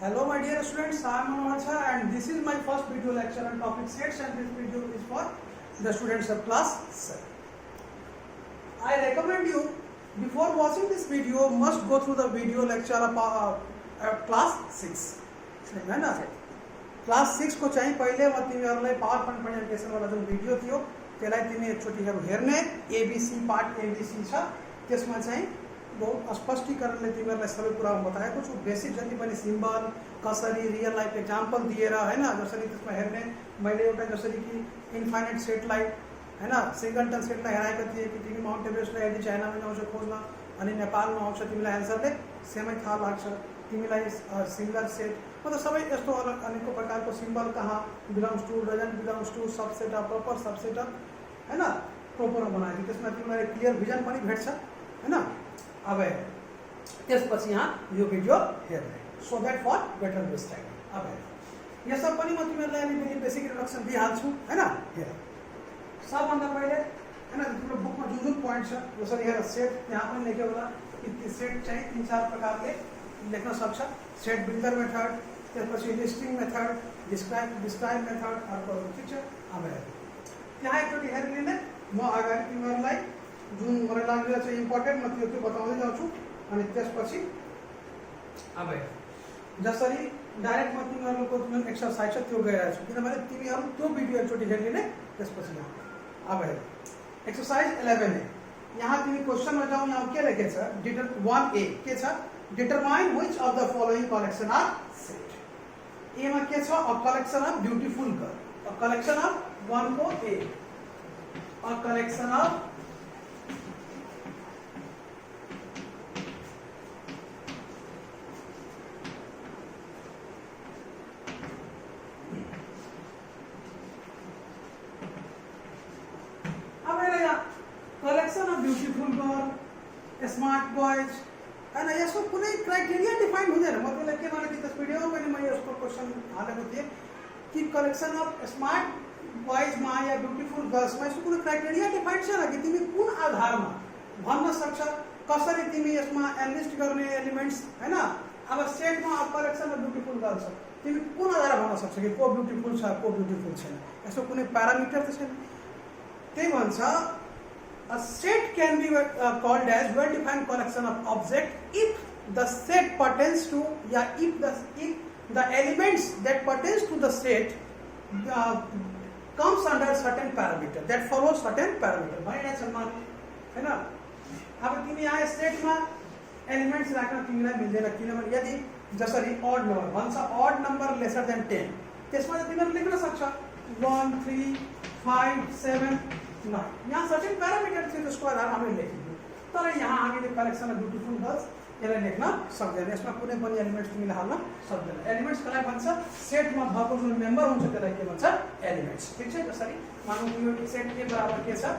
Hello my dear students, I am Manoj and this is my first video lecture on topic sets and this video is for the students of class 7. I recommend you before watching this video must go through the video lecture of class 6. है ना class 6 को चाहिँ पहिले म तिमीहरुलाई power point presentation वाला जुन video थियो त्यसलाई तिमी एकचोटी हेर्ने एबीसी पार्ट एबीसी छ त्यसमा चाहिँ बहुत स्पष्टीकरणले तिमीहरुलाई सबै कुरा बताएको छु बेसिक जति पनि सिम्बल कसरी रियल लाइफ एक्जाम्पल दिएर हैन जसरी त्यसमा हेर्ने मैले एउटा जसरी कि इन्फाइनाइट सेटलाई हैन सिंगलटन सेटलाई हेराएको थिए कि तिमी माउन्ट एभरेस्टलाई यदि चाइनामा जाउँछ खोज्न अनि नेपालमा आउँछ तिमीलाई आन्सरले सेमै थाहा लाग्छ तिमीलाई सिंगल सेट मतलब सबै यस्तो अलग अनेकौं प्रकारको सिम्बल कहाँ belongs to doesn't belongs to subset of proper subset of हैन प्रोपर बनाएको त्यसमा तिमीलाई क्लियर भिजन पनि भेट्छ हैन अब त्यसपछि यहाँ यो भिडियो हेर्ने so that for better understanding अब यो सब पनि म तिमीहरुलाई अलिकति बेसिक इन्ट्रोडक्सन दिइहाल्छु हैन हेर सबभन्दा पहिले हैन तिम्रो बुकमा जुन जुन पोइन्ट छ जसरी हेर सेट यहाँ पनि लेख्यो होला कि सेट चाहिँ तीन चार प्रकारले लेख्न सक्छ सेट बिल्डर मेथड त्यसपछि लिस्टिङ मेथड डिस्क्राइब मेथड अर्को ठीक छ अब यहाँ एकचोटि हेरिदिने म अगाडि तिमीहरुलाई जुन मलाई लाग्छ चाहिँ इम्पोर्टेन्ट म त्यो बताउँदै जान्छु अनि त्यसपछि अब जसरी डाइरेक्ट म तिमीहरुको जुन एक्सरसाइज छ त्यो गरिरहेको छु किनभने तिमीहरु त्यो भिडियो एकचोटि हेरिदिने त्यसपछि अब एक्सरसाइज 11 है यहाँ तिमी क्वेशनमा जाऊ यहाँ के लेखेछ डिटेल 1a के छ determine which of the following collection are set ए मा के छ a collection of beautiful girl a collection of 1 को ए a collection of collection of beautiful girl smart boys हैन यसको कुनै क्राइटेरिया डिफाइन हुँदैन मतलब के भने कि त्यस भिडियोमा पनि मैले यसको क्वेशन हालेको थिएँ कि कलेक्सन अफ स्मार्ट बॉयज मा या ब्यूटीफुल गर्ल्स मा यसको कुनै क्राइटेरिया डिफाइन छैन कि तिमी कुन आधारमा भन्न सक्छ कसरी तिमी यसमा एनालिस्ट गर्ने एलिमेन्ट्स हैन अब सेटमा अब कलेक्सन अफ ब्यूटीफुल गर्ल्स तिमी कुन आधारमा भन्न सक्छ कि को ब्यूटीफुल छ को ब्यूटीफुल छैन यसको कुनै प्यारामिटर त छैन त्यही भन्छ A set can be called as well-defined collection of objects if the set pertains to, if the elements that pertains to the set comes under certain parameter that follows certain parameter. भाइ सम्मान है ना अब तिमी यहाँ set में elements राख्न तिमीलाई मिल्दैन किनभने यदि जसरी odd number भन्छ odd number lesser than 10 त्यसमा त तिमीले लेख्न सक्छ 1 3 5 7 9 यहाँ सर्टेन प्यारामिटर थियो त्यसको आधारमा हामीले लेखिदियौ तर यहाँ हामीले कलेक्सन अफ ब्यूटीफुल गर्ल्स यसलाई लेख्न सक्दैन यसमा कुनै पनि एलिमेन्ट्स तिमीले हाल्न सक्दैन एलिमेन्ट्स कसलाई भन्छ सेटमा भएको जुन मेम्बर हुन्छ त्यसलाई के भन्छ एलिमेन्ट्स ठीक छ जसरी मानौं यो सेट ए बराबर के छ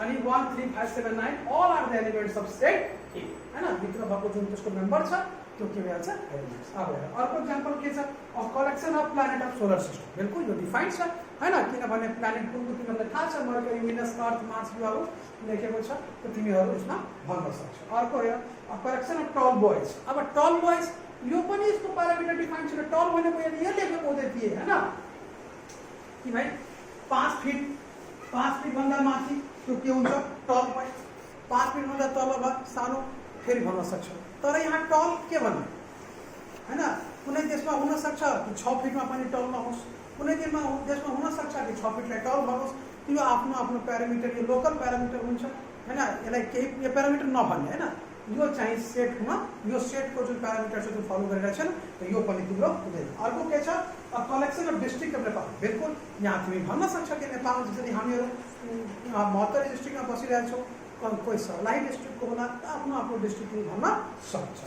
अनि 1 3 5 7 9 all are the elements of set A हैन भित्र भएको जुन त्यसको मेम्बर छ त्यो के भन्छ एलिमेंट्स अब अर्को एक्जाम्पल के छ a collection of planet of solar system बिल्कुल यो डिफाइन्ड छ हैन किनभने प्लैनेट कुन कुन तिमीलाई थाहा छ मर्क्युरी भिनस अर्थ मार्स ग्रहहरु लेखेको छ त तिमीहरु यसमा भन्न सक्छौ अर्को हो अ कलेक्सन अफ टल बॉयज अब टल बॉयज यो पनि यसको प्यारामिटर डिफाइन छ टल भनेको यदि यो लेखेको हुँदै थिए हैन कि भाइ 5 फिट भन्दा माथि त्यो के हुन्छ टल बॉय 5 फिट भन्दा तल सानो फेरि भन्न सक्छ तर यहाँ टल के भन्ने हैन कुनै देशमा हुन सक्छ कि 6 फिटमा पनि टल नहोस् कुनै देशमा हुन सक्छ कि 6 फिटलाई टल भनोस् त्यो आफ्नो आफ्नो प्यारामिटर यो लोकल प्यारामिटर हुन्छ हैन यसलाई केही यो प्यारामिटर नभन्ने हैन यो चाहिँ सेट हुन यो सेटको जुन प्यारामिटर छ त्यो फलो गरिरहेको छ त यो पनि तिम्रो हुँदैन अर्को के छ a collection of district of Nepal बिल्कुल यहाँ तिमी भन्न सक्छ कि नेपालमा जसरी हामीहरु 72 डिस्ट्रिक्टमा बसिरहेका छौं कोही सर्लाही डिस्ट्रिक्टको होला आफ्नो आफ्नो डिस्ट्रिक्ट भन्न सक्छ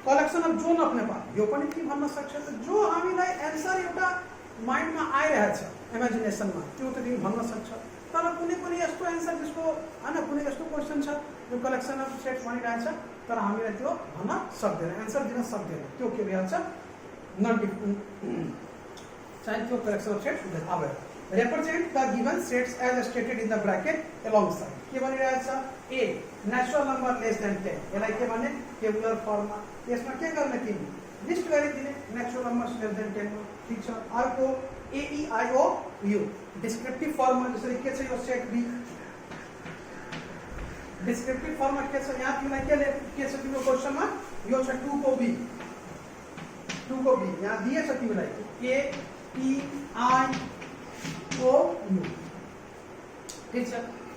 collection of John of Nepal यो पनि के भन्न सक्छ त जो हामीलाई एन्सर एउटा माइन्डमा आइरहेछ इमेजिनेसनमा त्यो त तिमी भन्न सक्छ तर कुनै पनि यस्तो एन्सर जसको हैन कुनै यस्तो क्वेशन छ जो कलेक्सन अफ सेट भनिरहेछ तर हामीले त्यो भन्न सक्दैन एन्सर दिन सक्दैन त्यो के भन्छ नन चाहिँ त्यो कलेक्सन अफ सेट हुँदैन अब represent the given sets as stated in the bracket alongside के भनिरहेछ a natural number less than 10 यसलाई के भन्ने टेबुलर फर्ममा यसमा के गर्ने तिमी लिस्ट गरिदिने लेस देन 10 में ठीक छ अर्को ए ई आई ओ यू डिस्क्रिप्टिभ फर्ममा जसरी के छ यो सेट बी डिस्क्रिप्टिभ फर्ममा के छ यहाँ तिमीलाई के छ तिम्रो क्वेशनमा यो छ 2 को बी यहाँ दिएछ तिमीलाई ए ई आई ओ यू ठीक छ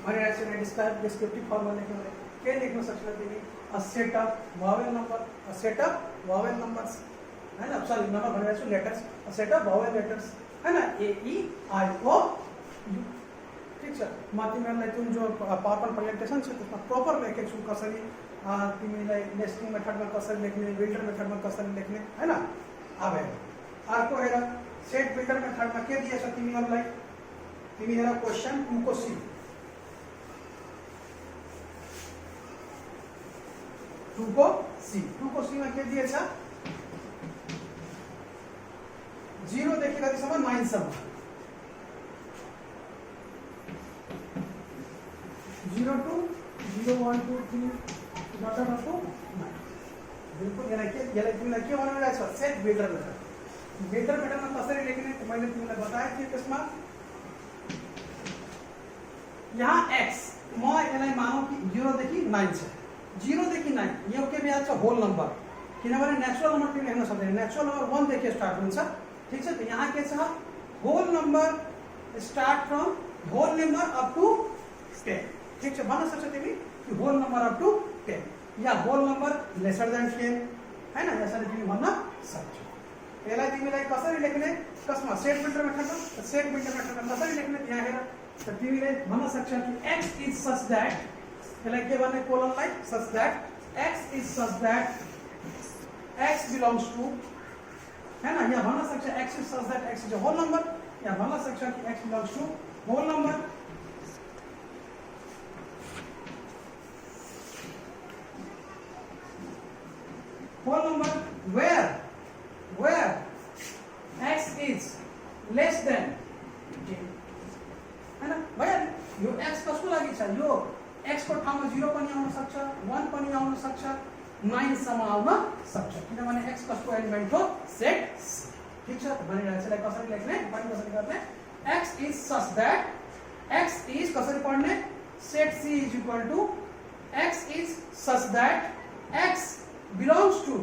भनिरहेको छ डिस्क्रिप्टिभ फर्ममा लेख्नु के लेख्न सक्छौ तिमी a set of vowel numbers हैन सरी नम्बर भनिरहेको छु letters a set of vowel letters हैन ए ई आई ओ यू ठीक छ म तिमीलाई जुन जो पावर प्रेजेन्टेसन छ त्यसमा प्रपर लेखेको छु कसरी तिमीलाई नेस्टिङ मेथडमा कसरी लेख्ने बिल्डर मेथडमा कसरी लेख्ने हैन अब अर्को हेर सेट बिल्डर मेथडमा के दिएछ तिमीहरूलाई तिमी हेर क्वेशन 2 को सी 2 को सी में के दिएछ 0 देखि कतिसम्म 9 सम्म 0 to 0 1 2 3 डट डट टु 9 बिल्कुल यसलाई तिमीलाई के भनिरहेछ सेट बिल्डर मेथडमा कसरी लेख्ने मैले तिमीलाई बताएको थिएँ त्यसमा यहाँ x म यसलाई मानौ कि 0 देखि 9 छ 0 देखि 9 यो के भ्याल्यु छ होल नम्बर किनभने नेचुरल नम्बर तिमीले लेख्न सक्दैन नेचुरल नम्बर 1 देखि स्टार्ट हुन्छ ठीक छ त यहाँ के छ whole number start from whole number up to 10 ठीक छ भन्न सक्छौ तिमी कि होल नम्बर अप टु 10 या होल नम्बर लेसर देन 10 हैन यसरी तिमी भन्न सक्छौ यसलाई तिमीलाई कसरी लेख्ने कसमा सेट बिल्डर मेथडमा कसरी लेख्ने यहाँ हेर त तिमीले भन्न सक्छौ कि x is such that यसलाई के भन्ने कोलनलाई such that x is such that x belongs to हैन यहाँ भन्न सक्छ x is such that x is a whole number यहाँ भन्न सक्छ कि x belongs to whole number where x is less than 10 हैन भइहाल्यो यो x कसको लागि छ यो x को ठाउँमा 0 पनि आउन सक्छ 1 पनि आउन सक्छ 9 सम्म आउन सक्छ किनभने x कसको एलिमेन्ट हो सेट ठीक छ भनिरहेको छ कसरी लेख्ने पनि कसरी गर्ने x is such that x is कसरी पढ्ने set c is equal to x is such that x belongs to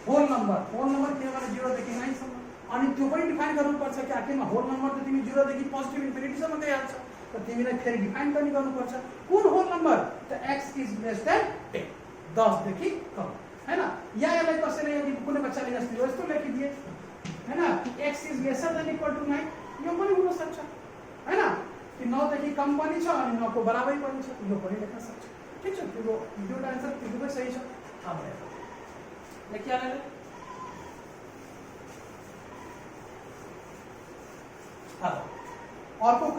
whole number किनभने 0 देखि 9 सम्म अनि त्यो पनि डिफाइन गर्नुपर्छ कि आखिरमा होल नम्बर त तिमी 0 देखि पोजिटिभ इन्फिनिटी सम्म गइहाल्छ त तिमीलाई फेरि डिफाइन पनि गर्नुपर्छ कुन होल नम्बर त x is less than 10 10 देखि कम हैन या यसलाई कसैले यदि कुनै बच्चाले यस्तो लेखिदिए हैन कि x is lesser than equal to 9 यो पनि हुन सक्छ हैन कि 9 देखि कम पनि छ अनि 9 को बराबरै पनि छ यो पनि लेख्न सक्छ ठीक छ त्यो दुईटा आन्सर दुवै सही छ अब लेखिहाल्नु अब अर्को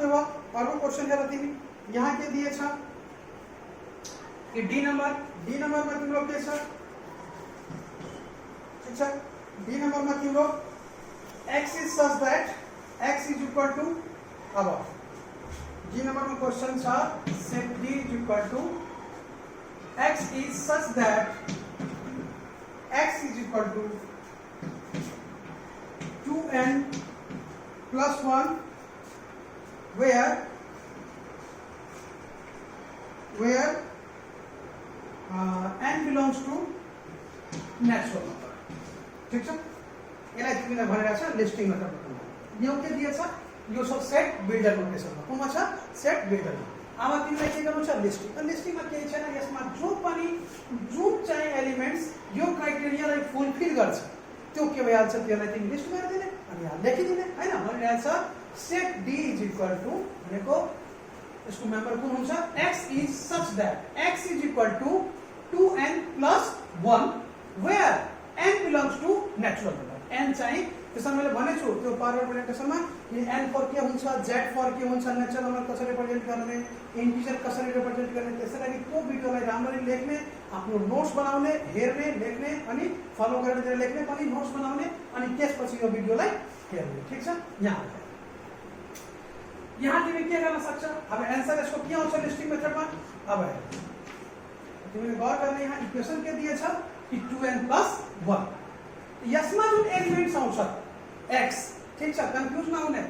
क्वेश्चन हेर तिमी यहाँ के दिएछ कि डी नम्बर में तिम्रो के छ ठीक छ डी नम्बर में तिम्रो x is such that x is equal to अब डी नम्बर में क्वेश्चन छ set d is equal to x is such that x is equal to 2n plus 1 where n belongs to natural number ठीक छ यसलाई तिमीलाई भनेको छ listing method यो के दिएछ यो सब सेट बिल्डर नोटेसनमा कुनमा छ सेट बिल्डरमा अब तिमीलाई के गर्नु छ लिस्टिङमा केही छैन यसमा जुन चाहिँ एलिमेन्ट्स यो क्राइटेरियालाई फुलफिल गर्छ त्यो के भइहाल्छ त्यसलाई तिमी लिस्ट गरिदिने अनि यहाँ लेखिदिने हैन भनिरहेको छ set d is equal to भनेको यसको मेम्बर कुन हुन्छ x is such that x is equal to 2n plus 1 where n belongs to natural number n चाहिँ त्यसमा मैले भनेछु त्यो पावर प्रेजेन्टेसनमा कि n फर के हुन्छ z फर के हुन्छ नेचुरल नम्बर कसरी रिप्रेजेन्ट गर्ने इन्टिजर कसरी रिप्रेजेन्ट गर्ने त्यसै लागि त्यो भिडियोलाई राम्ररी लेख्ने आफ्नो नोट्स बनाउने हेर्ने लेख्ने अनि फलो गरेर लेख्ने पनि नोट्स बनाउने अनि त्यसपछि यो भिडियोलाई हेर्ने ठीक छ यहाँ तिमी के गर्न सक्छ अब आन्सर यसको के आउँछ लिस्टिङ मेथडमा अब तिमीले गौर गर्ने यहाँ इक्वेसन के दिएछ कि 2n plus 1 यसमा जुन एलिमेन्ट्स आउँछ x ठीक छ कन्फ्युज नहुने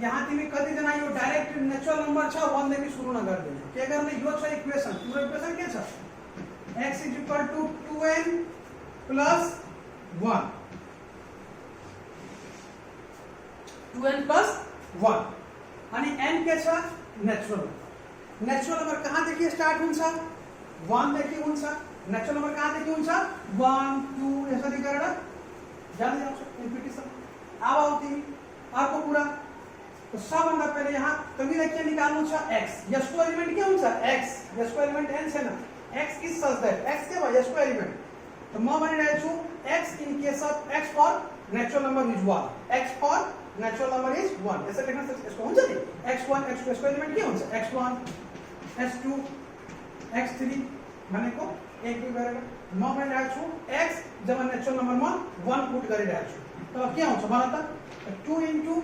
यहाँ तिमी कति जना यो डाइरेक्ट नेचुरल नम्बर छ 1 देखि सुरु नगर्दैन के गर्ने यो छ इक्वेसन तिम्रो इक्वेसन के छ x = 2n + 1 2n + 1 अनि n के छ नेचुरल नंबर कहाँ देखि स्टार्ट हुन्छ 1 देखि हुन्छ नेचुरल नंबर कहाँ देखि हुन्छ 1 2 यसरी गरेर जाँदै आउँछ इन्फिनिटीसम्म अब आउ तिमी अर्को कुरा तो सबभन्दा पहिले यहाँ तिमीलाई के निकाल्नु छ x यसको एलिमेन्ट के हुन्छ x यसको एलिमेन्ट n छैन x is such that x के भयो यसको एलिमेन्ट तो म भनिरहेको छु x in case of x for natural number is 1 x for natural number is 1 यसरी लेख्न सक्छ यसको हुन्छ नि x1 x2 यसको एलिमेन्ट के हुन्छ x1 x2 x3 भनेको एक दुई गरेर म भनिरहेको छु x जब नेचुरल नम्बरमा 1 पुट गरिरहेको छु तब के आउँछ भन त 2 into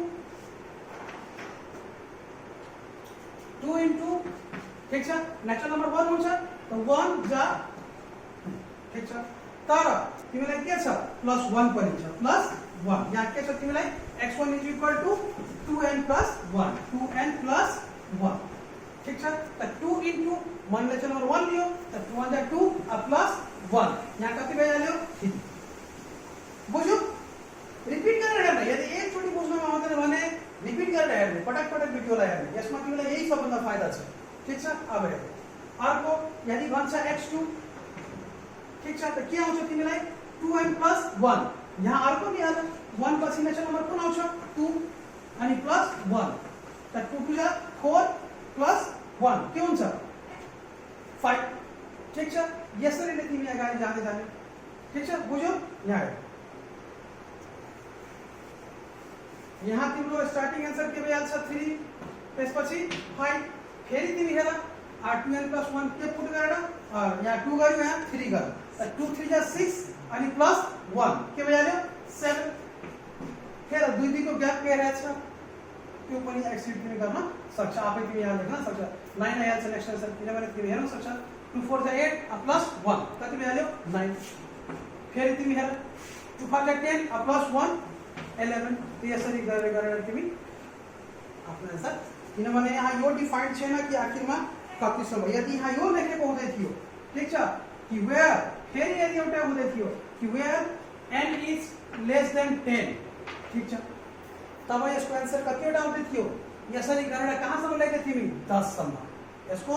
ठीक छ नेचुरल नम्बर 1 हुन्छ त 1 जा ठीक छ तर तिमीलाई के छ +1 पनि छ +1 यहाँ के छ तिमीलाई x1 = 2n + 1 2n + 1 ठीक छ त 2 into 1 नेचुरल नम्बर 1 लियो त 2 * 2 +1 यहाँ कति भइहाल्यो 3 बुझ्यो रिपिट गरेर हेर्नु यदि एकचोटी बुझ्नमा आउँदैन भने रिपिट गरेर हेर्नु पटक पटक भिडियोलाई हेर्नु यसमा तिमीलाई यही सबभन्दा फाइदा छ ठीक छ अब हेर्नु अर्को यदि भन्छ x2 ठीक छ त के आउँछ तिमीलाई 2n + 1 यहाँ अर्को दिहाल्यो 1 पछि नेचुरल नम्बर कुन आउँछ 2 अनि +1 त 2 * 4 + 1 के हुन्छ 5 ठीक छ यसरी नै तिमी अगाडि जाँदै जाने ठीक छ बुझ्यौ यहाँ तिम्रो स्टार्टिङ आन्सर के भइहाल्छ 3 त्यसपछि 5 फेरि तिमी हेर 2n + 1 के पुट गरेर यहाँ 2 गर्यो यहाँ 3 गर्यो 2 3 = 6 अनि +1 के भइहाल्यो 7 फेरि 2 2 को ग्याप के रहेछ त्यो पनि एक्सिड तिमी गर्न सक्छ आफै तिमी यहाँ लेख्न सक्छ लाइन आइहाल्छ नेक्स्ट आन्सर किनभने तिमी हेर्न सक्छ 2 4 = 8 +1 कति भइहाल्यो 9 फेरि तिमी हेर 2 5 = 10 +1 11 त्यसरी गरेर तिमी आफ्नो आन्सर किनभने यहाँ यो डिफाइन्ड छैन कि आखिरमा कतिसम्म यदि यहाँ यो लेखेको हुँदै थियो ठीक छ कि वेयर फेरि यदि एउटा हुँदै थियो कि वेयर n इज <10 ठीक छ तब यसको आन्सर कतिवटा आउँदै थियो यसरी गरेर कहाँसम्म लेखे तिमी 10 सम्म यसको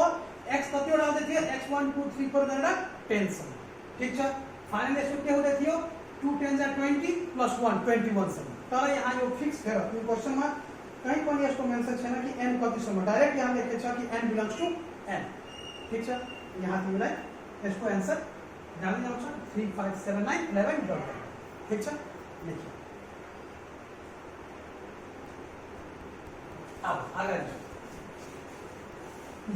x कतिवटा आउँदै थियो x 1 2 3 4 गरेर 10 सम्म ठीक छ फाइनल यसको के हुँदै थियो 2 10 = 20 +1 21 सम्म तर यहाँ यो फिक्स हेर यो क्वेशनमा कहीं पनि यसको मेन्सन छैन कि n कतिसम्म डाइरेक्ट यहाँ लेखेको छ कि n बिलोंग्स टु n ठीक छ यहाँ तिमीलाई यसको आन्सर जान्दै जान्छ 3 5 7 9 11 डट ठीक छ लेख्यो अब अगाडि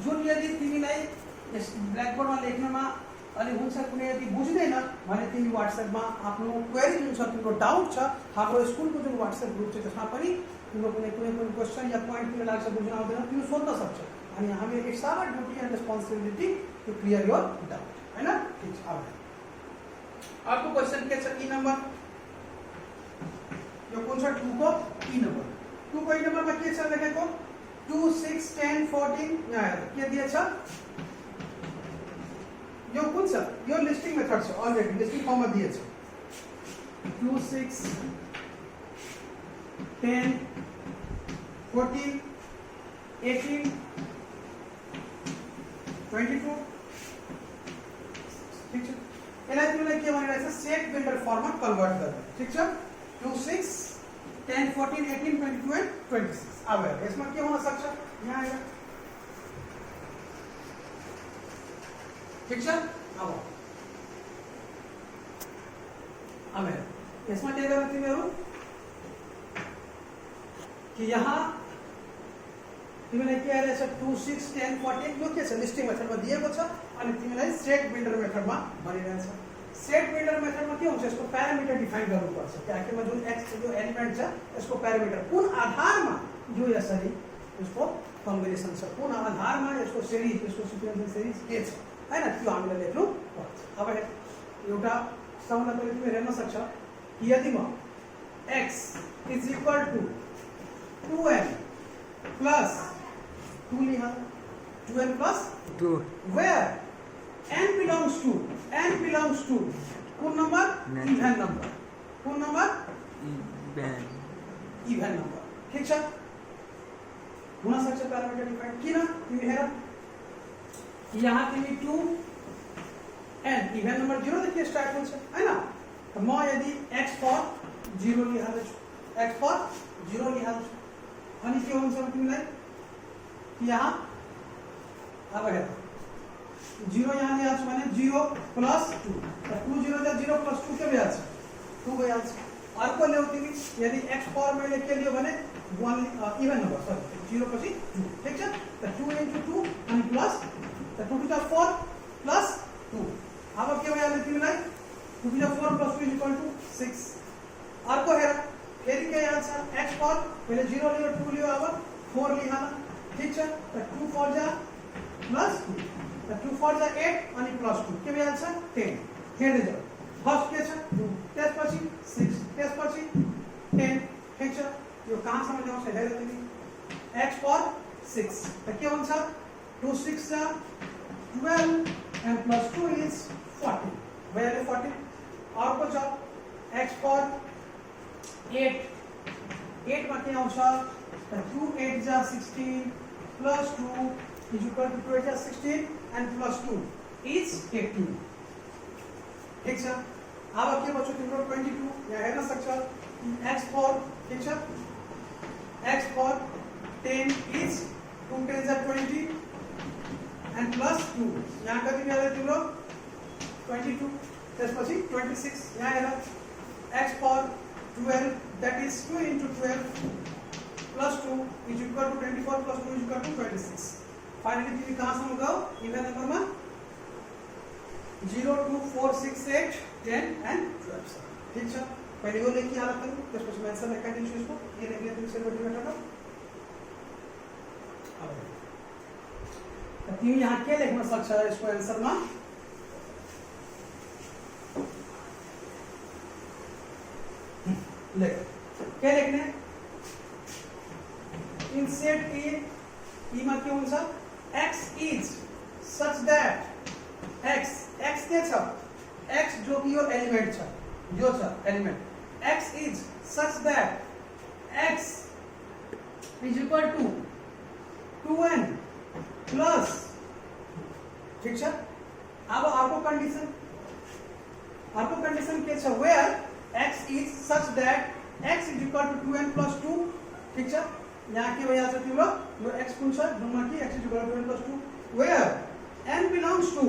जुन यदि तिमीलाई यस ब्ल्याकबोर्डमा लेख्नमा अलि हुन्छ कुनै यदि बुझ्दैन भने तिमी व्हाट्सएपमा आफ्नो क्वेरी जुन छ तिम्रो डाउट छ हाम्रो स्कुलको जुन व्हाट्सएप ग्रुप छ त्यसमा पनि तिम्रो कुनै क्वेशन या पोइन्ट तिमीलाई लाग्छ बुझ्न आउँदैन तिमी सोध्न सक्छ अनि हामी it's our duty and responsibility to clear your doubt हैन ठीक छ अब अर्को क्वेशन के छ ई नम्बर यो कुन छ 2 को ई नम्बर 2 को ई नम्बरमा के छ लेखेको 2 6 10 14 यहाँ हेर के दिएछ यो कुन छ यो लिस्टिङ मेथड छ अलरेडी लिस्टिङ फर्ममा दिएछ 2 6 10 14 18 22 ठीक छ यसलाई तिमीलाई के भनिरहेछ सेट बिल्डर फर्ममा कन्भर्ट गर्ने ठीक छ 2 6 10 14 18 22 and 26 अब हेर यसमा के हुन सक्छ यहाँ हेर ठीक छ अब हेर यसमा के गर्ने तिमीहरू कि यहाँ तिमीलाई के आइरहेछ 2 6 10 14 यो के छ लिस्टिङ मेथडमा दिएको छ अनि तिमीलाई सेट बिल्डर मेथडमा भनिरहेछ सेट बिल्डर मेथडमा के हुन्छ यसको प्यारामिटर डिफाइन गर्नुपर्छ कि आखिरमा जुन x जो एलिमेन्ट छ यसको प्यारामिटर कुन आधारमा यो यसरी यसको कम्बिनेसन छ कुन आधारमा यसको सिरिज यसको सिक्वेन्शियल सिरिज के छ हैन त्यो हामीले लेख्नु पर्छ अब एउटा सबभन्दा पहिले तिमी हेर्न सक्छ कि यदि x is equal to 2n plus 2 लिहा 2n plus 2 where n belongs to कोन नंबर इवन नंबर कोन नंबर इवन नंबर ठीक छ हुन सक्छ प्यारामिटर डिफाइन किन तिमी हेर यहाँ तिमी 2 n इवन नंबर 0 देखि स्टार्ट हुन्छ हैन त म यदि x फर 0 लिहाल्छु x फर 0 लिहाल्छु अनि के हुन्छ तिमीलाई यहाँ अब हेर 0 यहाँ लिहाल्छु भने 0 प्लस 2 त 2 0 जा 0 प्लस 2 के भइहाल्छ 2 भइहाल्छ अर्को ल्याउ तिमी यदि x फर मैले के लियो भने 1 इवन नम्बर सरी 0 पछि 2 ठीक छ त 2 into 2 अनि प्लस त 2 to the 4 प्लस 2 अब के भइहाल्यो तिमीलाई 2 to the 4 plus 2 is equal to 6 अर्को हेर फेरि के आउँछ x फर पहिले 0 लियो 2 लियो अब 4 लिहाल ठीक छ त 2 4 जा प्लस 2 त 2 4 जा 8 अनि प्लस 2 के भइहाल्छ 10 हेर्दै जाऊ फर्स्ट के छ 2 त्यसपछि 6 त्यसपछि 10 ठीक छ यो कहाँसम्म जाउँछ हेर तिमी x फर 6 त के हुन्छ 2 6 जा 12 and plus 2 is 40 value 40 अर्को छ x फर 8 मा के आउँछ त 2 8 जा 16 plus 2 is equal to 2 8 जा 16 and plus 2 is 18 ठीक छ अब के बच्यो तिम्रो 22 यहाँ हेर्न सक्छ x फर ठीक छ x फर 10 is 2 10 जा 20 and plus 2 यहाँ कति भ्यायो तिम्रो 22 त्यसपछि 26 यहाँ हेर x for 12 that is 2 into 12 plus 2 is equal to 24 plus 2 is equal to 26 finally तिमी कहाँसम्म गयो इभन नम्बरमा 0 2 4 6 8 10 and 12 ठीक छ पहिले यो लेखि हाल करू त्यसपछि म आन्सर लेखाइदिन्छु यसको ये लेख्ने तिमी सेभ गर्दै गर्नु अब त तिमी यहाँ के लेख्न सक्छ यसको आन्सरमा लेख के लेख्ने इन सेट ए मा के हुन्छ x is such that x के छ x जो कि यो एलिमेंट छ यो छ element x is such that x is equal to 2n plus ठीक छ अब अर्को कंडीशन के छ where x is such that x is equal to 2n plus 2 ठीक छ यहाँ के भइहाल्छ तिम्रो यो x कुन छ जुनमा कि x is equal to 2n plus 2 where n belongs to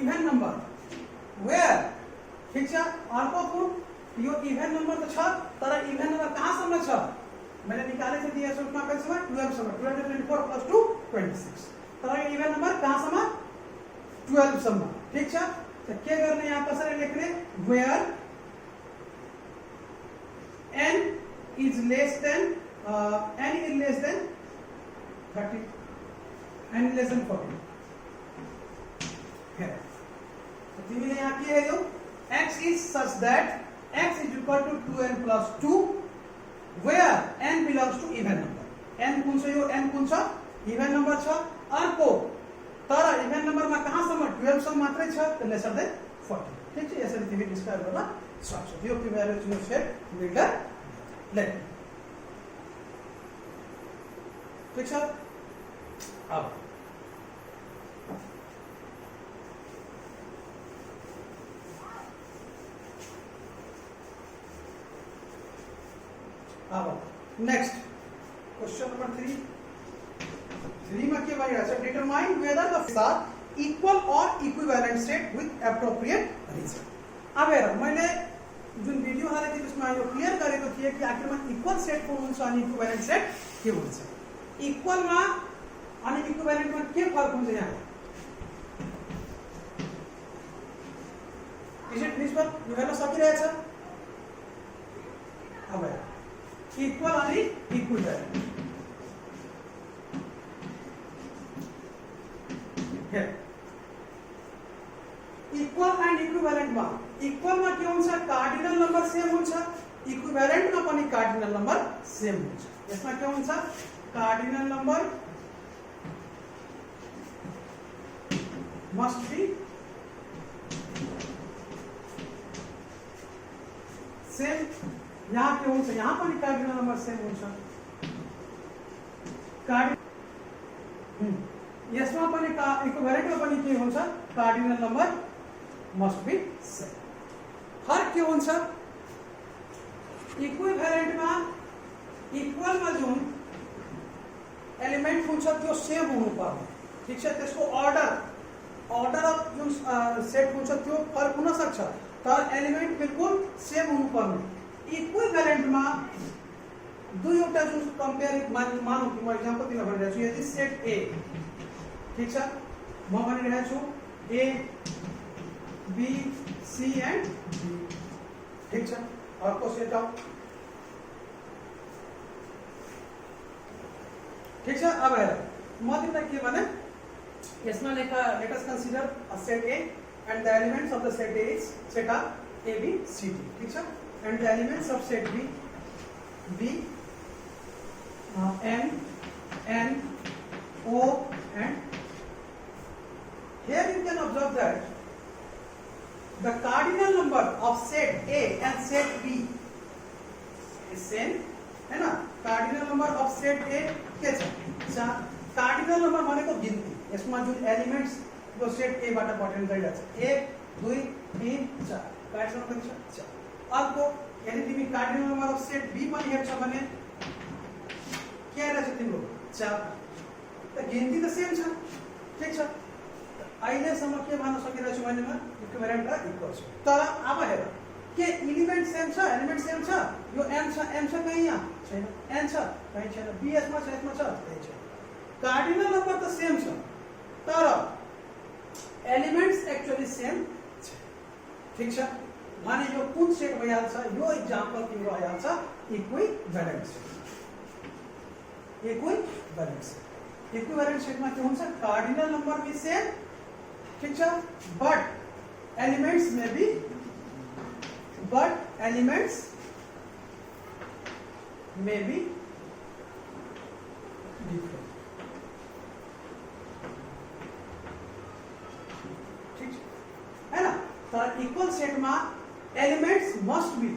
even number where ठीक छ अर्को कुन यो इवन नंबर त छ तर इवन नंबर कहाँसम्म छ मैले निकालेको दिए छु उसमा कतिसम्म 12 सम्म 12 24 plus 2 26 तर यो इवन नंबर कहाँसम्म 12 सम्म ठीक छ त के गर्ने यहाँ कसरी लेख्ने where n is less than 30 n less than 40 here so तिमीले यहाँ के हेर्यौ x is such that x is equal to 2n plus 2 where n belongs to even number n कुन छ यो n कुन छ even number छ अर्को तर इभन नम्बरमा कहाँसम्म 12 सम्म मात्रै छ त लेसर देन 40 ठीक छ यसरी तिमी डिस्क्राइब गर्न सक्छौ यो के भ्यालु छ सेट बिल्डर लेट ठीक छ अब नेक्स्ट क्वेश्चन नंबर 3 में क्या बनेगा सर डिटरमाइन वेदर द साथ इक्वल और equivalent set with appropriate reason अब हेर मैले जुन भिडियो हालेको थिएँ त्यसमा यो क्लियर गरेको थिएँ कि आखिरमा इक्वल सेट को हुन्छ अनि इक्विवेलेंट सेट के हुन्छ इक्वलमा अनि इक्विवेलेंटमा के फरक हुन्छ यहाँ इज इट निस्बत यो हेर्न सकिरहेछ अब हेर इक्वल अनि इक्विवेलेंट इक्वल एंड इक्विवेलेंट में इक्वल में केवुं छ कार्डिनल नंबर सेम हुन्छ, इक्विवेलेंट में पनि कार्डिनल नंबर सेम हुन्छ। यसमा के हुन्छ cardinal number must be same. यहाँ के हुन्छ यहाँ पनि कार्डिनल नंबर सेम हुन्छ। यसमा पनि इक्विवेलेंट में पनि के हुन्छ cardinal number must be same. फर्क के हुन्छ इक्विवेलेंट में इक्वल में जुन एलिमेंट हुन्छ त्यो सेम हुनु पर्छ, ठीक छ। त्यसको अर्डर अफ जुन सेट हुन्छ त्यो फरक हुन सक्छ, तर एलिमेंट बिल्कुल सेम हुनु पर्ने। इक्विवेलेंट में दुईवटा जुन कम्पेयर मानौं कि म एक्जाम्पल दिन भनिरहेको छु, यदि सेट ए, ठीक छ, म भनिरहेको छु A B C and D, ठीक छ। अर्को सेट आऊ, ठीक है। अब हेर म तिमीलाई के भने यसमा let us consider a set A and the elements of the set A is set are A B C D, ठीक है। And the elements of set B B N N O and here you can observe that the cardinal number of set A and set B is same, है ना। Cardinal number of set ए के छ cardinal number भनेको गिनती, यसमा जुन elements जो set ए बाट पठाइन्छ 1 2 3 4 कार्डिनल नंबर छ 4। अर्को यदि तिमी cardinal number of set B पनि हेर्छौ भने के रहेछ तिम्रो 4, त गिनती त सेम छ, ठीक छ। अहिलेसम्म के भन्न सकिरहेछु भनेमा इक्विवेलेंट र इक्वल छ। तर अब हेर के एलिमेंट सेम छ, एलिमेंट सेम छ, यो एन छ, एन छ कहीं यहाँ छैन, एन छ कहीं छैन, बी यसमा छ, यसमा छ कहीं छैन। कार्डिनल नंबर त सेम छ तर एलिमेंट्स एक्चुअली सेम छ, ठीक छ। माने यो कुन सेट भइहाल्छ, यो एक्जाम्पल तिम्रो आइहाल्छ equivalent set. Equivalent set, equivalent सेटमा के हुन्छ कार्डिनल नंबर भी सेम, ठीक है, बट एलिमेंट्स में भी डिफरेंट, ठीक है ना। तो इक्वल सेट में एलिमेंट्स मस्ट बी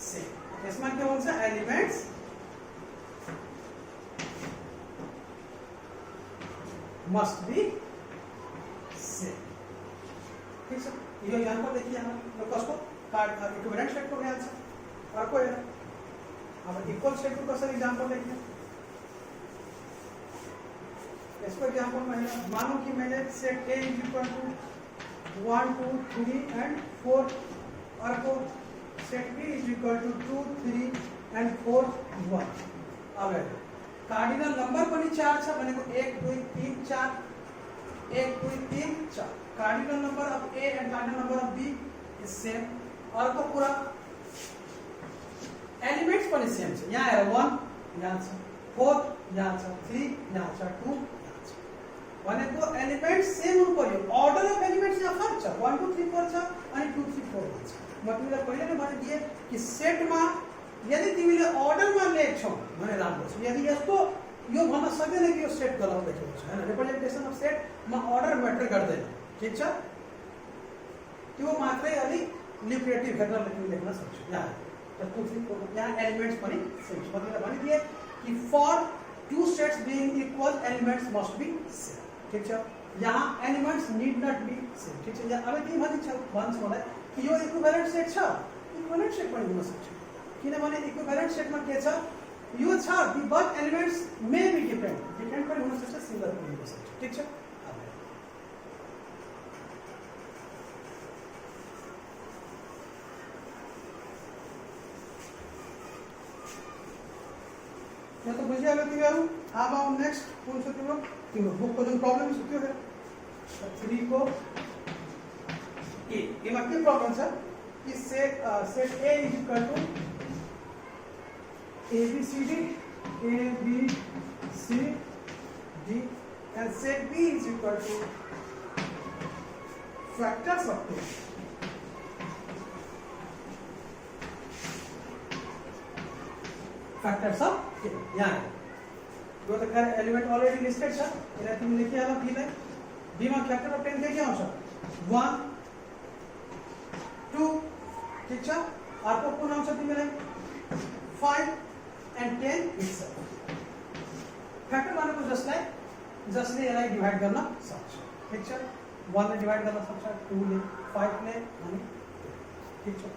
सेम। इसमें क्या होता है एलिमेंट्स मस्ट बी सेम, ठीक है। यो एग्जांपल देखिए हम लोग कसको इक्विवेलेंट सेट को याद छ। अर्को हेर अब इक्वल सेट को कसरी एग्जांपल देखिए। इसको एग्जांपल में मानो कि मैंने set A is equal to 1 2 3 and 4, अर्को set B is equal to 2 3 and 4 1। अब हेर कार्डिनल नंबर पनि 4 छ भनेको 1 2 3 4, 1 2 3 4। Cardinal number of A and cardinal number of B is same. और तो पूरा एलिमेंट्स पनि सेम छ। यहाँ हेर 1 यहाँ छ, 4 यहाँ छ, 3 यहाँ छ, 2 यहाँ छ, भनेको एलिमेंट्स सेम हुनु पर्यो। अर्डर अफ एलिमेंट्स यहाँ फरक छ, 1 2 3 4 छ अनि 2 3 4 छ। म तिमीलाई पहिले नै भनिदिए कि सेटमा यदि तिमीले अर्डरमा लेख्छौ भने राम्रो छ। यदि यस्तो यो भन्न सक्दैन कि यो सेट गलत लेखेको छ, हैन। रिप्रेजेन्टेसन अफ सेट मा अर्डर म्याटर गर्दैन, ठीक छ। त्यो मात्रै अलि ल्युक्रेटिभ हेरेर लेख्न सक्छु। यहाँ 2 3 4 यहाँ एलिमेंट्स पनि सेम छ। मतलब भनिदिए कि for two sets being equal elements must be same, ठीक छ। यहाँ elements need not be same, ठीक छ। यहाँ अब के भन्छ मलाई कि यो इक्विवेलेंट सेट छ, इक्विवेलेंट सेट पनि हुन सक्छ, किनभने इक्विवेलेंट सेटमा के छ यो छ but elements may be different पनि हुन सक्छ, सिंगल पनि हुन सक्छ, ठीक छ। यो तो बुझिहाल्यो तिमीहरु। अब आउँ नेक्स्ट कुन छ तिम्रो बुकको जुन प्रब्लम छ त्यो हेर। 3 को ए एमा के प्रब्लम छ कि set A is equal to A B C D and set B is equal to factors of 2. Factors of 2. यहाँ जो तो खैर एलिमेंट ऑलरेडी लिस्टेड छ એટલે તમે લખી આલો બી ને બી માં ફેક્ટર ઓફ 10 કે આવશે 1 2 ठीक छ आर को कोण આવશે તમે 5 and 10 itself फैक्टर माने को जस्ट ले यसलाई डिवाइड गर्न सक्छ ठीक छ 1 ले डिवाइड गर्न सक्छ 2 ले 5 ले अनि ठीक छ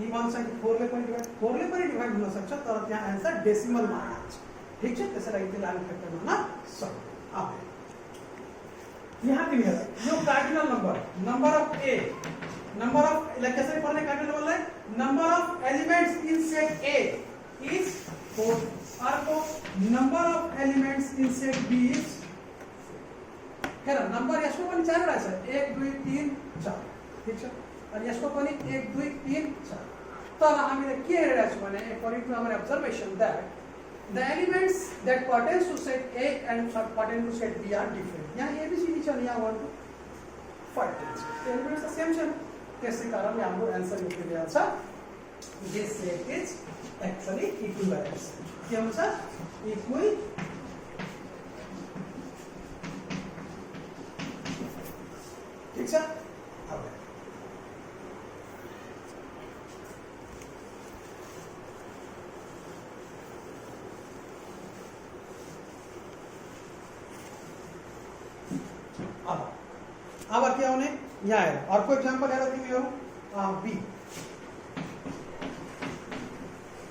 यी मान चाहिँ 4 ले पनि डिवाइड हुन सक्छ तर त्यहाँ आन्सर डेसिमल मा आउँछ ठीक छ त्यसैले त्यसलाई हामी फैक्टर गर्न सक्छौं अब यहाँ के लिए यो cardinal number of A number of like कैसे पढ़ने कार्डिनल नंबर है number of elements in set A is 4 और को number of elements in set B is हेर नंबर यसको पनि चार वटा छ 1 2 3 4 ठीक छ अनि यसको पनि 1 2 3 4 तर हामीले के हेरेका छौं भने according to our observation that the elements that pertains to set A and pertain to set B are different. यहाँ ABCD छ यहाँ 1 2 5 elements the same छ त्यसै कारणले हाम्रो आन्सर यो के आउँछ this set is actually equivalent set. के हुन्छ इक्वल ठीक छ अब अब क्या होने यहाँ है और कोई एग्जांपल है तो हो बी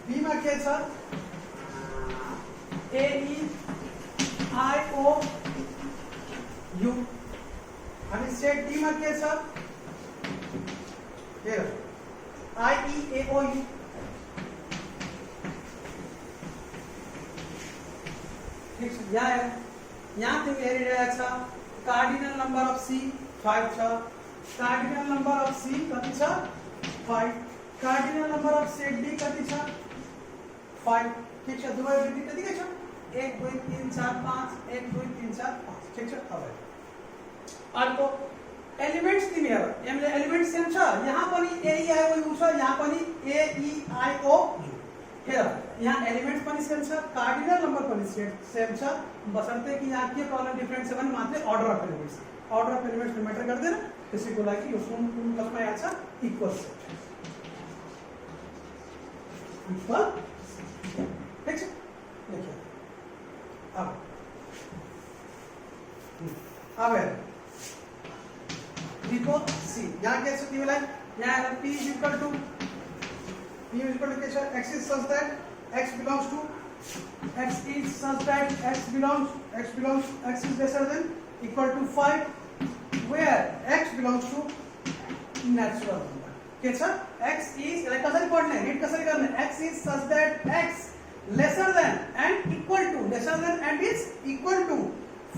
बी में क्या छ ए ई आई ओ यू अनि सेट डी में क्या छ ये I E A oh you ठीक है यहाँ तिमी हेरिरहेको छ कार्डिनल नंबर ऑफ C 5 छ कार्डिनल नंबर ऑफ C कति छ 5 cardinal number of set D कति छ 5 ठीक छ दुवै बिट कतिकै छ 1 2 3 4 5 1 2 3 4 5 ठीक छ अब अर्को एलिमेंट्स तिमी हेर एमले एलिमेंट सेम छ यहाँ पनि A E I O U छ यहाँ पनि A E I O U हेर यहाँ एलिमेंट्स पनि सेम छ कार्डिनल नंबर पनि सेम छ बशर्ते कि यहाँ के प्रॉब्लम डिफरेंट छ भने मात्र ऑर्डर अफ एलिमेंट्स मैटर गर्दैन त्यसैको लागि यो कुन कसमा आछ इक्वल सेट इक्वल ठीक छ देखिए अब है देखो सी यहाँ क्या है तिमीलाई यहाँ p is equal to x is such that x belongs to x is such that x is lesser than equal to 5 where x belongs to natural number के छ x is like कसरी पढ्ने read कसरी गर्ने x is such that x lesser than and equal to lesser than and is equal to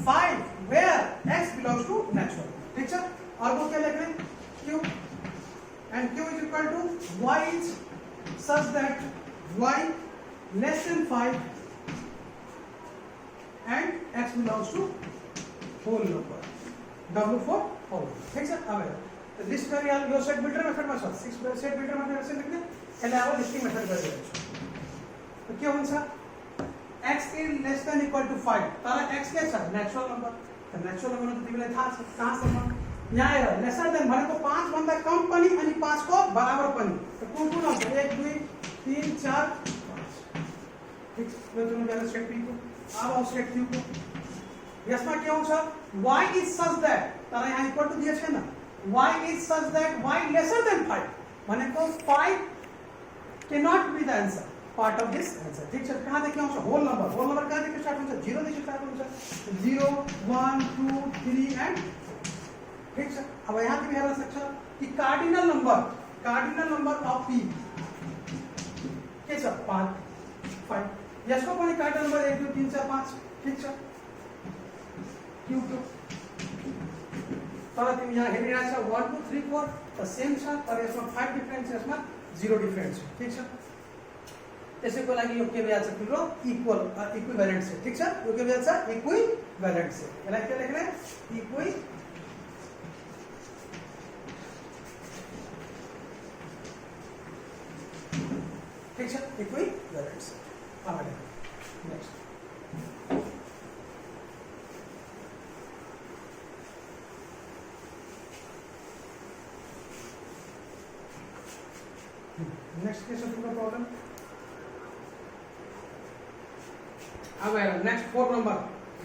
5 where x belongs to natural ठीक छ अर्को क्या लेख्ने q and q is equal to y is such that y less than 5 and x belongs to whole number w for whole ठीक छ अब list गरी हाल यो सेट बिल्डर मेथड मा छ 6 सेट बिल्डर मा कसरी लेख्ने यसलाई अब लिस्टिङ मेथड गरिरहेको छु तो के हुन्छ x is less than equal to 5 तर x के छ नेचुरल नम्बर त नेचुरल नम्बर त तिमीलाई थाहा छ कहाँसम्म यहाँ हेर लेसर देन भनेको 5 भन्दा कम पनि अनि 5 को बराबर पनि त कुन कुन आउँछ 1 2 3 4 5 ठीक यो जुन बेला सेट p को अब आउँछ सेट q को यसमा के आउँछ y is such that तर यहाँ इक्वल टु दिएको छैन y is such that y lesser than 5 भनेको 5 cannot be the answer part of this answer ठीक छ कहाँ देखि आउँछ होल नम्बर कहाँ देखि स्टार्ट हुन्छ 0 देखि स्टार्ट हुन्छ 0 1 2 3 and ठीक छ अब यहाँ तिमी हेर्न सक्छ कि कार्डिनल नम्बर अफ p के छ 5 यसको पनि कार्डिनल नम्बर 1 2 3 4 5 ठीक छ q q तर तिमी यहाँ हेरिरहेछ 1 2 3 4 त सेम छ तर यसमा 5 डिफरेन्स यसमा 0 डिफरेन्स छ ठीक छ त्यसैको लागि यो के भन्छ तिम्रो इक्विभ्यालेन्ट सेट ठीक छ यो के भन्छ इक्विभ्यालेन्ट सेट यसलाई के लेख्ने equivalent set. Next next case of problem. अब नेक्स्ट 4 नंबर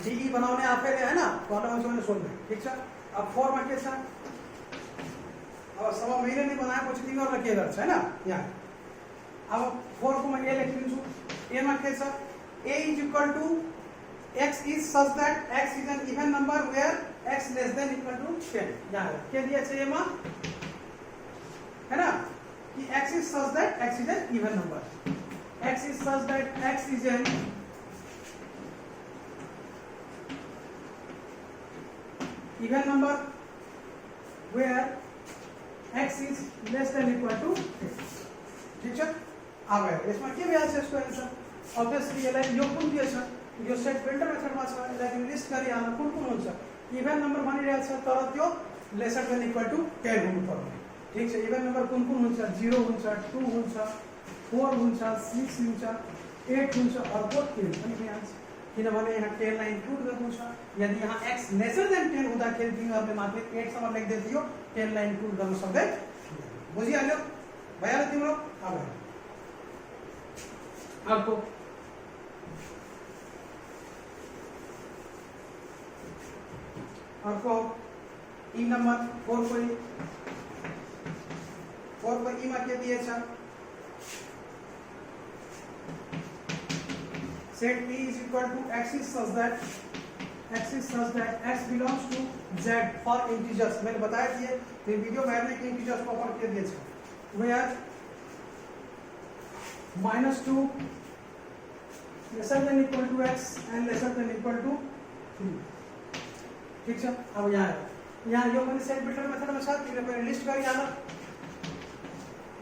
डीई बनाने आप है ना, प्रॉब्लम मैंने सोल्व है, ठीक है। अब 4 में कैसा, अब सब महीने नहीं बनाया कुछ दिन और रखिए इधर है ना यहाँ। अब 4 को मैं ए लिख लूँ, ए में कैसा, a is equal to x is such that x is an even number where x less than equal to 10। यहाँ क्या दिया चाहिए माँ, है ना, कि x is such that x is an even number, x is such that x is an even number where x is less than equal to 10। ठीक है। अब इसमें क्या व्यास है इसको आंसर ऑब्वियसली ये लाइन यो कोण दिए छ यो सेट फिल्टर मेथड में छ लाइक लिस्ट गरी आना कोण कोण हुन्छ इवन नंबर भनिरहेको छ तर त्यो लेसर देन इक्वल टु 10 हुनु पर्यो। ठीक छ। इवन नंबर कुन कुन हुन्छ, 0 हुन्छ, 2 हुन्छ, 4 हुन्छ, 6 हुन्छ, 8 हुन्छ अर्को 3 पनि भइहाल्छ, किनभने यहाँ 10 लाई इन्क्लुड गर्नु छ। यदि यहाँ x लेसर देन 10 हुँदाखेरि तिमीहरूले मात्र 8 सम्म लेख्दै थियो, 10 लाई इन्क्लुड गर्न सक्दै बुझिहाल्यो, भइहाल्यो तिम्रो। अब अर्को ई नंबर 4 को ई में क्या दिए छ, set p is equal to x is such that x belongs to z for integers। मैंने बताया दिए ये वीडियो में हमने इंटीजर्स प्रॉपर कर दिए थे, where -2 lesser than equal to x and lesser than equal to 3। ठीक है। अब यहाँ यो मैंने सेट बिल्डर मेथड में साथ मैंने लिस्ट करी आना,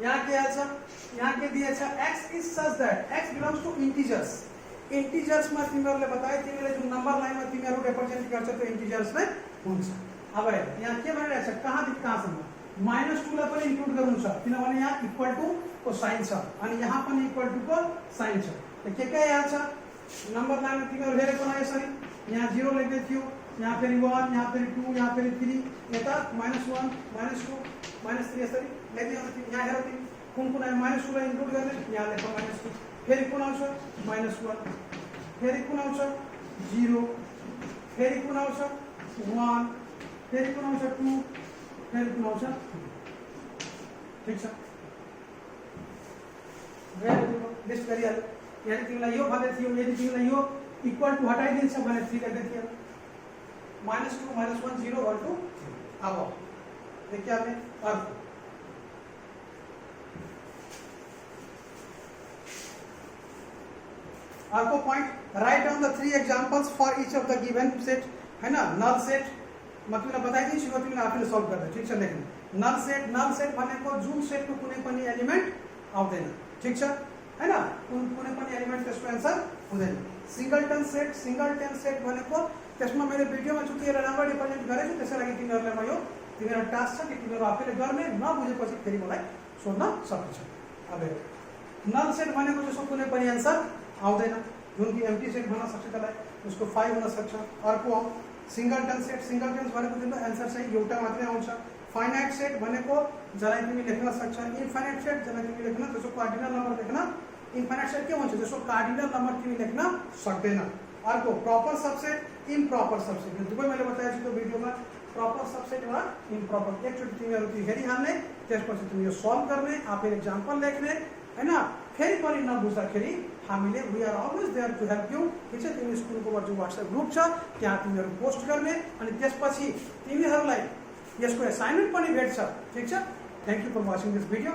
यहाँ क्या है, यहाँ के दिए छ x is such that x belongs to integers। Integers में तिमीहरुले बताए तिमीले जुन नम्बर लाइन में तिमीहरु रिप्रेजेन्ट गर्छ त्यो इंटीजर्स में हुन्छ। अब यहाँ के भनिरहेछ, कहाँदेखि कहाँसम्म -2 लाई पनि इन्क्लुड गर्नु छ, किनभने यहाँ इक्वल टु को साइन छ अनि यहाँ पनि इक्वल टु को साइन छ। के यहाँ छ नम्बर लाइन में तिमीहरु हेरेको न यसरी, यहाँ 0 लेख्दै थियो, यहाँ फेरि 1, यहाँ फेरि 2, यहाँ फेरि 3, यता -1 -2 -3 यसरी लेख्दै आउँछ। यहाँ हेर तिमी कुन कुन -2 लाई इन्क्लुड गर्ने, यहाँ लेख -2, फेरि कुन आउँछ -1, फेरि कुन आउँछ 0, फेरि कुन आउँछ 1, फेरि कुन आउँछ 2, फेरि कुन आउँछ 3। ठीक छ। लिस्ट गरिहाल्यो। यदि तिमीलाई यो भन्दै थियो, यदि तिमीलाई यो इक्वल टु हटाइदिन्छ भने 3 लेख्दै थियो, -2 -1 0 1 2 3। अब देखिए आपने अर्थ आपको point write down the 3 examples for each of the given set, है ना। नल सेट मतलब बताइदिन्छु छु, तिमीले आफैले सल्भ गर्दै, ठीक छ। लेख्नु नल सेट भनेको जुन सेटको कुनै पनि एलिमेन्ट आउँदैन, ठीक छ, है ना, कुनै पनि एलिमेन्ट त्यसको आन्सर हुँदैन। सिंगलटन सेट भनेको त्यसमा मैले भिडियोमा छुट्टिएर राम्रो रिप्रेजेन्ट गरेछु, त्यसैलागि तिमीहरुलाई म यो तिमीहरु टास्क छ कि तिमीहरु आफैले गर्ने, नबुझेपछि फेरि मलाई सोध्न सक्छ। अब नल सेट भनेको जसको कुनै पनि आन्सर आउँदैन, जुन कि एम्प्टी सेट भन्न सक्छ, त्यसलाई उसको 5 हुन सक्छ। अर्को सिंगलटन भनेको तिम्रो आन्सर चाहिँ एउटा मात्रै आउँछ। फाइनाइट सेट भनेको जसलाई तिमी लेख्न सक्छ। इन्फाइनाइट सेट जसलाई तिमी लेख्न जसको कार्डिनल नम्बर लेख्न, इन्फाइनाइट सेट के भन्छ जसको कार्डिनल नम्बर तिमी लेख्न सक्दैन। अर्को प्रपर सबसेट, इम्प्रपर सबसेट, यो दुवै मैले बताएको छु त्यो भिडियोमा। प्रपर सबसेट र इम्प्रपर एकचोटि तिमीहरु त्यो हेरिहाल्ने, त्यसपछि तिमी यो सल्भ गर्ने, आफैले एक्जाम्पल लेख्ने, हैन। फेरि पनि नबुझ्दाखेरि हामीले we are always there to help you, ठीक छ। तिमी स्कुलको जो व्हाट्सएप ग्रुप छ त्यहाँ तिमीहरु पोस्ट गर्ने अनि त्यसपछि तिमीहरुलाई यसको असाइनमेन्ट पनि भेट्छ, ठीक छ। Thank you for watching this video.